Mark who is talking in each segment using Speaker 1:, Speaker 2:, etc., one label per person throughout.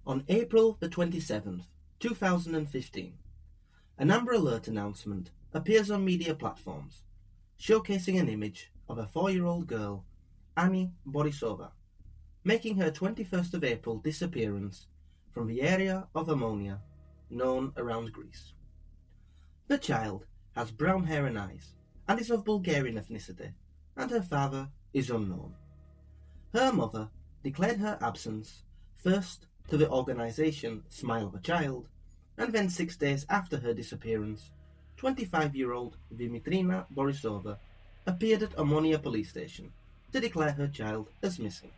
Speaker 1: On April the 27th, 2015, an Amber Alert announcement appears on media platforms, showcasing an image of a 4-year-old girl, Annie Borisova, making her 21st of April disappearance from the area of Ammonia known around Greece. The child has brown hair and eyes, and is of Bulgarian ethnicity, and her father is unknown. Her mother declared her absence first to the organisation Smile of a Child, and then 6 days after her disappearance, 25-year-old Dimitrina Borisova appeared at Ammonia police station to declare her child as missing.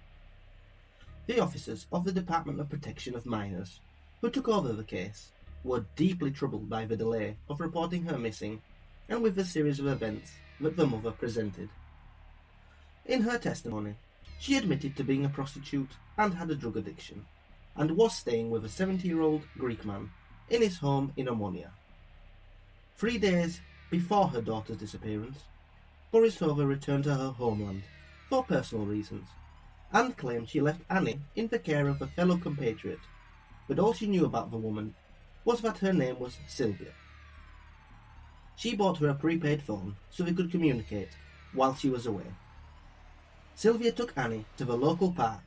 Speaker 1: The officers of the Department of Protection of Minors, who took over the case, were deeply troubled by the delay of reporting her missing and with the series of events that the mother presented. In her testimony, she admitted to being a prostitute and had a drug addiction, and was staying with a 70-year-old Greek man in his home in Ammonia. 3 days before her daughter's disappearance, Borisova returned to her homeland for personal reasons, and claimed she left Annie in the care of a fellow compatriot, but all she knew about the woman was that her name was Sylvia. She bought her a prepaid phone so they could communicate while she was away. Sylvia took Annie to the local park,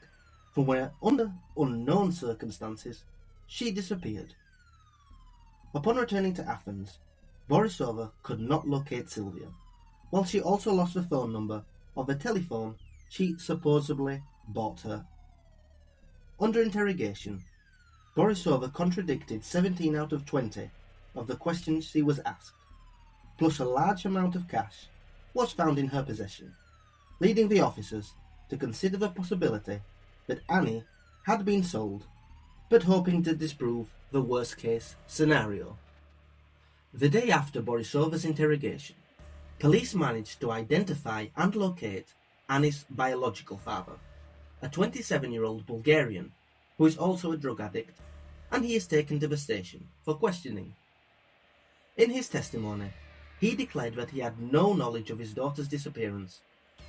Speaker 1: from where, under unknown circumstances, she disappeared. Upon returning to Athens, Borisova could not locate Sylvia, while she also lost the phone number of the telephone she supposedly bought her. Under interrogation, Borisova contradicted 17 out of 20 of the questions she was asked, plus a large amount of cash was found in her possession, leading the officers to consider the possibility that Annie had been sold, but hoping to disprove the worst-case scenario. The day after Borisova's interrogation, police managed to identify and locate Annie's biological father, a 27-year-old Bulgarian who is also a drug addict, and he is taken to the station for questioning. In his testimony, he declared that he had no knowledge of his daughter's disappearance,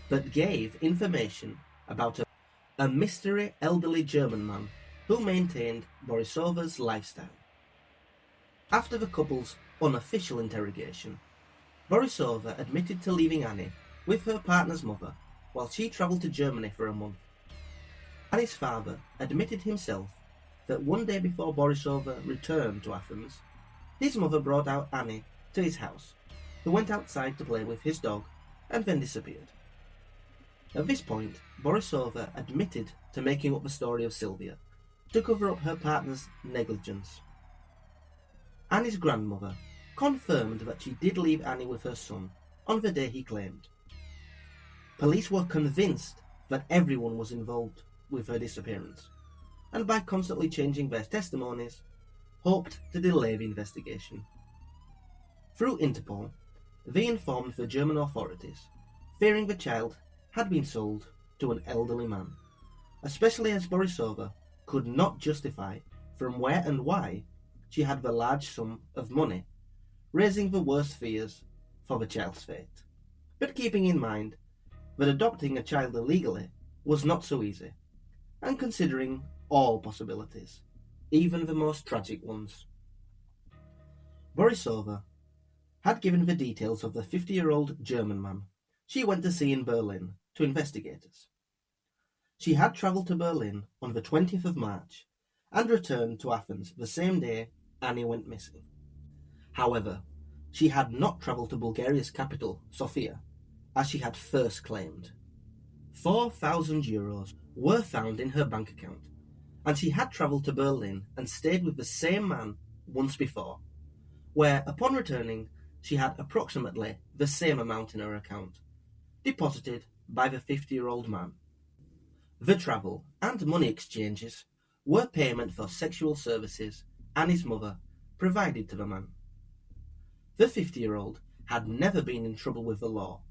Speaker 1: but gave information about a mystery elderly German man who maintained Borisova's lifestyle. After the couple's unofficial interrogation, Borisova admitted to leaving Annie with her partner's mother while she travelled to Germany for a month. Annie's father admitted himself that one day before Borisova returned to Athens, his mother brought out Annie to his house, who went outside to play with his dog and then disappeared. At this point, Borisova admitted to making up the story of Sylvia to cover up her partner's negligence. Annie's grandmother confirmed that she did leave Annie with her son on the day he claimed. Police were convinced that everyone was involved with her disappearance, and by constantly changing their testimonies, hoped to delay the investigation. Through Interpol, they informed the German authorities, fearing the child had been sold to an elderly man, especially as Borisova could not justify from where and why she had the large sum of money, raising the worst fears for the child's fate, but keeping in mind that adopting a child illegally was not so easy, and considering all possibilities, even the most tragic ones. Borisova had given the details of the 50-year-old German man she went to see in Berlin to investigators. She had travelled to Berlin on the 20th of March and returned to Athens the same day Annie went missing. However, she had not travelled to Bulgaria's capital, Sofia, as she had first claimed. 4,000 euros were found in her bank account, and she had travelled to Berlin and stayed with the same man once before, where, upon returning, she had approximately the same amount in her account, deposited by the 50-year-old man. The travel and money exchanges were payment for sexual services Annie's mother provided to the man. The 50-year-old had never been in trouble with the law,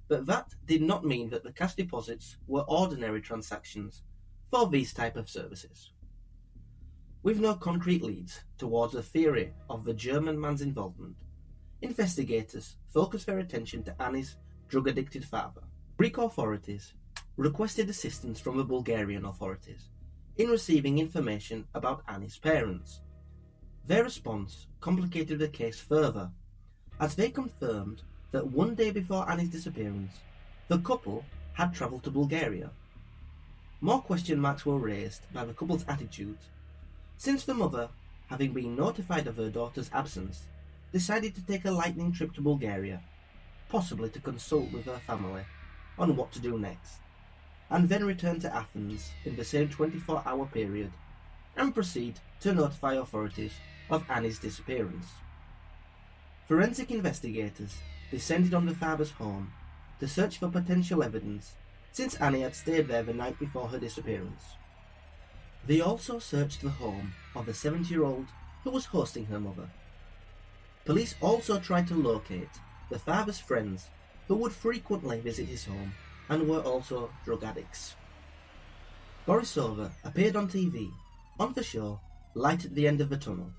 Speaker 1: but that did not mean that the cash deposits were ordinary transactions for these type of services. With no concrete leads towards a theory of the German man's involvement, investigators focused their attention to Annie's drug-addicted father. Greek authorities requested assistance from the Bulgarian authorities in receiving information about Annie's parents. Their response complicated the case further, as they confirmed that one day before Annie's disappearance, the couple had travelled to Bulgaria. More question marks were raised by the couple's attitudes, since the mother, having been notified of her daughter's absence, decided to take a lightning trip to Bulgaria, possibly to consult with her family on what to do next, and then return to Athens in the same 24-hour period and proceed to notify authorities of Annie's disappearance. Forensic investigators descended on the father's home to search for potential evidence, since Annie had stayed there the night before her disappearance. They also searched the home of the 70-year-old who was hosting her mother. Police also tried to locate the father's friends who would frequently visit his home and were also drug addicts. Borisova appeared on TV on the show Light at the End of the Tunnel,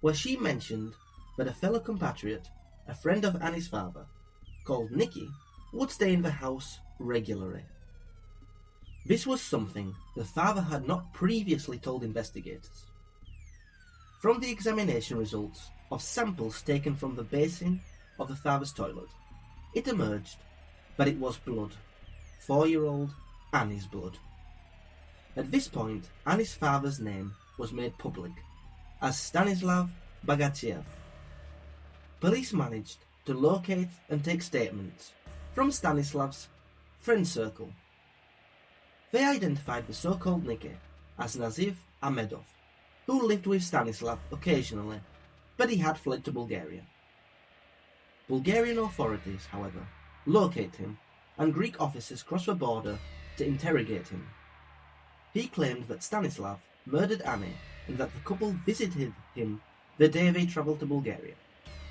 Speaker 1: where she mentioned that a fellow compatriot, a friend of Annie's father, called Nicky, would stay in the house regularly. This was something the father had not previously told investigators. From the examination results of samples taken from the basin of the father's toilet, it emerged that it was blood, 4-year-old Annie's blood. At this point, Annie's father's name was made public as Stanislav Bagatiev. Police managed to locate and take statements from Stanislav's friend circle. They identified the so-called Nicky as Naziv Amedov, who lived with Stanislav occasionally, but he had fled to Bulgaria. Bulgarian authorities, however, locate him, and Greek officers cross the border to interrogate him. He claimed that Stanislav murdered Annie and that the couple visited him the day they travelled to Bulgaria,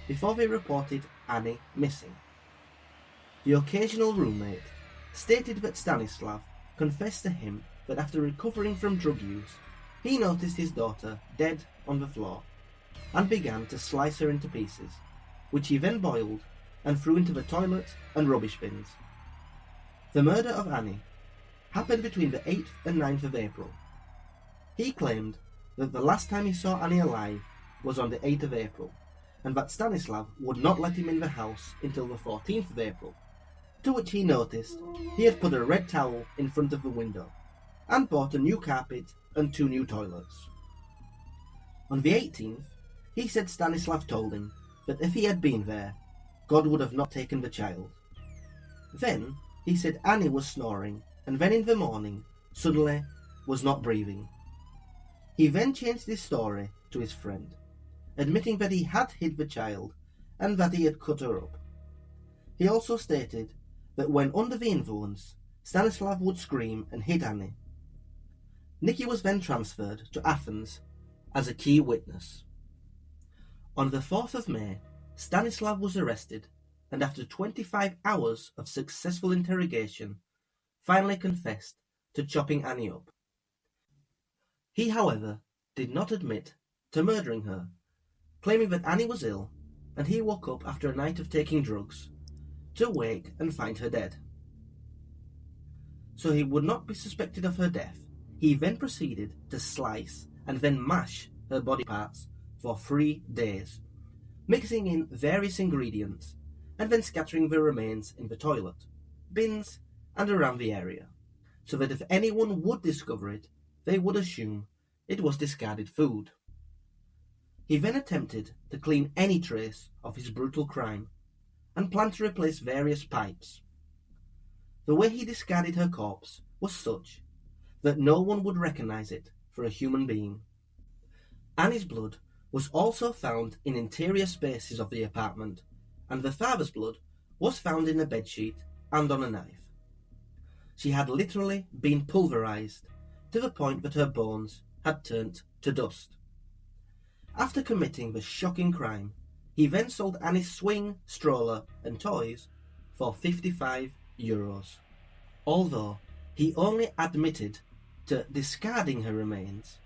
Speaker 1: before they reported Annie missing. The occasional roommate stated that Stanislav confessed to him that after recovering from drug use, he noticed his daughter dead on the floor and began to slice her into pieces, which he then boiled and threw into the toilet and rubbish bins. The murder of Annie happened between the 8th and 9th of April. He claimed that the last time he saw Annie alive was on the 8th of April, and that Stanislav would not let him in the house until the 14th of April, to which he noticed he had put a red towel in front of the window and bought a new carpet and 2 new toilets. On the 18th, he said Stanislav told him that if he had been there, God would have not taken the child. Then he said Annie was snoring, and then in the morning, suddenly, was not breathing. He then changed his story to his friend, admitting that he had hid the child and that he had cut her up. He also stated that when under the influence, Stanislav would scream and hit Annie. Nicky was then transferred to Athens as a key witness. On the 4th of May, Stanislav was arrested and after 25 hours of successful interrogation, finally confessed to chopping Annie up. He, however, did not admit to murdering her, claiming that Annie was ill and he woke up after a night of taking drugs to wake and find her dead. So he would not be suspected of her death. He then proceeded to slice and then mash her body parts for 3 days, mixing in various ingredients and then scattering the remains in the toilet, bins and around the area, so that if anyone would discover it, they would assume it was discarded food. He then attempted to clean any trace of his brutal crime and planned to replace various pipes. The way he discarded her corpse was such that no one would recognize it for a human being. Annie's blood was also found in interior spaces of the apartment, and the father's blood was found in a bedsheet and on a knife. She had literally been pulverized to the point that her bones had turned to dust. After committing the shocking crime, he then sold Annie's swing, stroller and toys for €55. Although he only admitted to discarding her remains,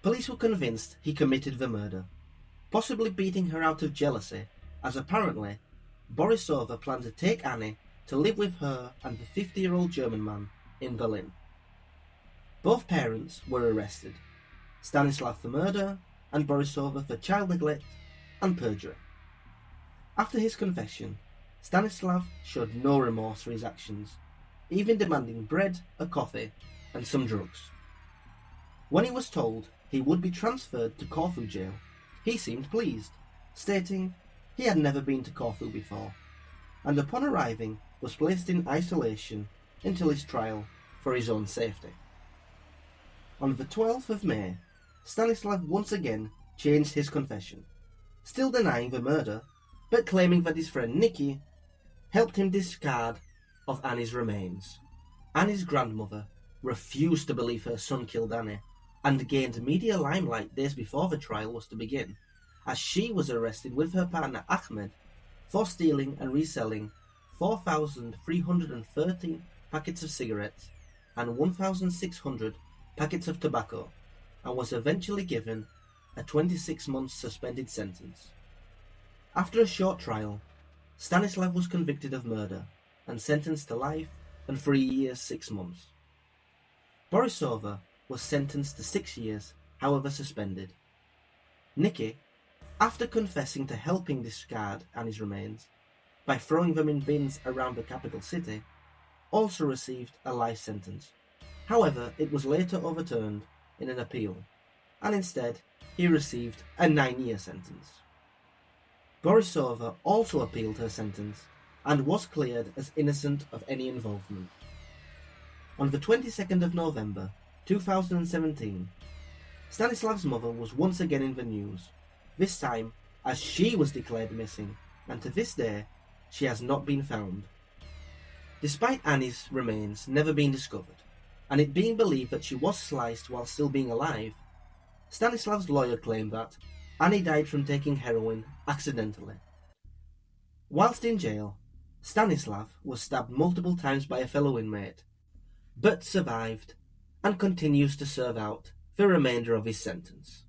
Speaker 1: police were convinced he committed the murder, possibly beating her out of jealousy, as apparently Borisova planned to take Annie to live with her and the 50-year-old German man in Berlin. Both parents were arrested, Stanislav for murder and Borisova for child neglect and perjury. After his confession, Stanislav showed no remorse for his actions, even demanding bread, a coffee, and some drugs. When he was told he would be transferred to Corfu jail, he seemed pleased, stating he had never been to Corfu before, and upon arriving was placed in isolation until his trial for his own safety. On the 12th of May, Stanislav once again changed his confession, still denying the murder, but claiming that his friend Nicky helped him discard of Annie's remains. Annie's grandmother refused to believe her son killed Annie, and gained media limelight days before the trial was to begin, as she was arrested with her partner Ahmed for stealing and reselling 4,313 packets of cigarettes and 1,600 packets of tobacco, and was eventually given a 26-month suspended sentence. After a short trial, Stanislav was convicted of murder and sentenced to life and 3 years 6 months. Borisova was sentenced to 6 years, however suspended. Nicky, after confessing to helping discard Annie's remains by throwing them in bins around the capital city, also received a life sentence. However, it was later overturned in an appeal, and instead he received a 9-year sentence. Borisova also appealed her sentence and was cleared as innocent of any involvement. On the 22nd of November 2017, Stanislav's mother was once again in the news, this time as she was declared missing, and to this day she has not been found. Despite Annie's remains never being discovered, and it being believed that she was sliced while still being alive, Stanislav's lawyer claimed that Annie died from taking heroin accidentally. Whilst in jail, Stanislav was stabbed multiple times by a fellow inmate, but survived and continues to serve out the remainder of his sentence.